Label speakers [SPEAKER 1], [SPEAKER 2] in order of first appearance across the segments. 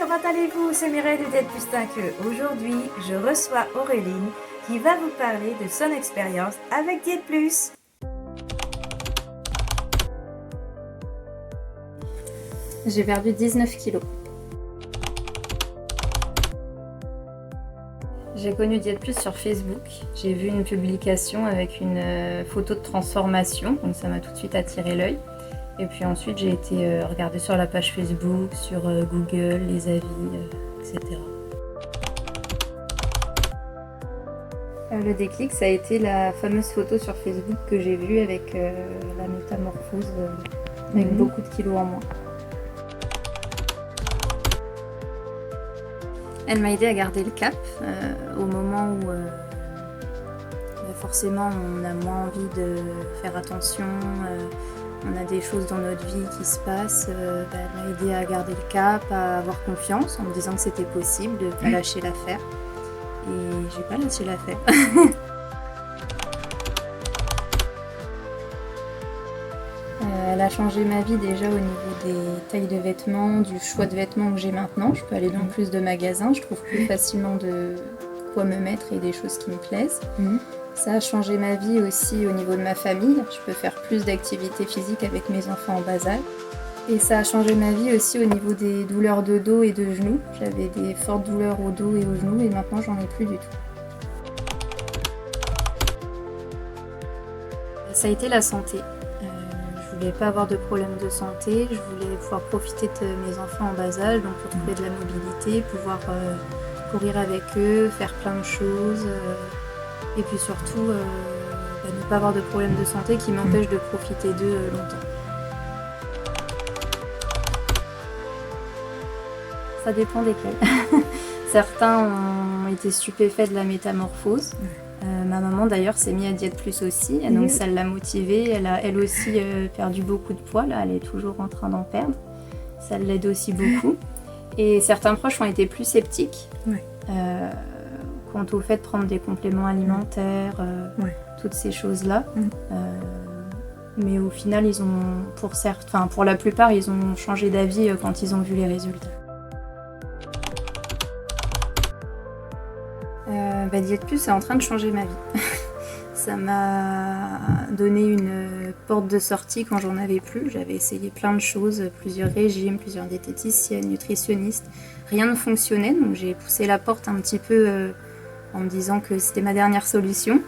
[SPEAKER 1] comment allez-vous? C'est Mireille de Diète Plus 5. Aujourd'hui, je reçois Auréline qui va vous parler de son expérience avec Diète Plus.
[SPEAKER 2] J'ai perdu 19 kilos. J'ai connu Diète Plus sur Facebook. J'ai vu une publication avec une photo de transformation, donc ça m'a tout de suite attiré l'œil. Et puis ensuite, j'ai été regarder sur la page Facebook, sur Google, les avis, etc. Le déclic, ça a été la fameuse photo sur Facebook que j'ai vue avec la métamorphose, avec beaucoup de kilos en moins. Elle m'a aidé à garder le cap au moment où forcément on a moins envie de faire attention, on a des choses dans notre vie qui se passent. Elle m'a aidé à garder le cap, à avoir confiance en me disant que c'était possible de ne pas lâcher l'affaire. Et j'ai pas lâché l'affaire. Elle a changé ma vie déjà au niveau des tailles de vêtements, du choix de vêtements que j'ai maintenant. Je peux aller dans plus de magasins, je trouve plus facilement de quoi me mettre et des choses qui me plaisent. Ça a changé ma vie aussi au niveau de ma famille. Je peux faire plus d'activités physiques avec mes enfants en bas âge. Et ça a changé ma vie aussi au niveau des douleurs de dos et de genoux. J'avais des fortes douleurs au dos et aux genoux et maintenant j'en ai plus du tout. Ça a été la santé. Je voulais pas avoir de problème de santé, je voulais pouvoir profiter de mes enfants en bas âge, donc retrouver de la mobilité, pouvoir courir avec eux, faire plein de choses, et puis surtout ne pas avoir de problème de santé qui m'empêche de profiter d'eux longtemps. Ça dépend desquels. Certains ont été stupéfaits de la métamorphose. Ma maman d'ailleurs s'est mise à Diète Plus aussi, donc ça l'a motivée. Elle a elle aussi perdu beaucoup de poids, là elle est toujours en train d'en perdre. Ça l'aide aussi beaucoup. Et certains proches ont été plus sceptiques quant au fait de prendre des compléments alimentaires, toutes ces choses-là. Mais au final, ils ont, pour la plupart, ils ont changé d'avis quand ils ont vu les résultats. Diète Plus est en train de changer ma vie. Ça m'a donné une porte de sortie quand j'en avais plus. J'avais essayé plein de choses, plusieurs régimes, plusieurs diététiciennes, nutritionnistes. Rien ne fonctionnait, donc j'ai poussé la porte un petit peu en me disant que c'était ma dernière solution.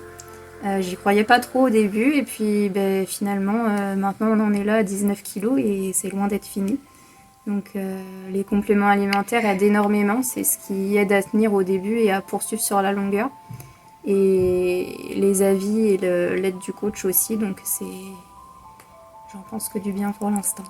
[SPEAKER 2] J'y croyais pas trop au début et puis finalement maintenant on en est là à 19 kilos et c'est loin d'être fini. Donc les compléments alimentaires aident énormément, c'est ce qui aide à tenir au début et à poursuivre sur la longueur. Et les avis et l'aide du coach aussi, donc j'en pense que du bien pour l'instant.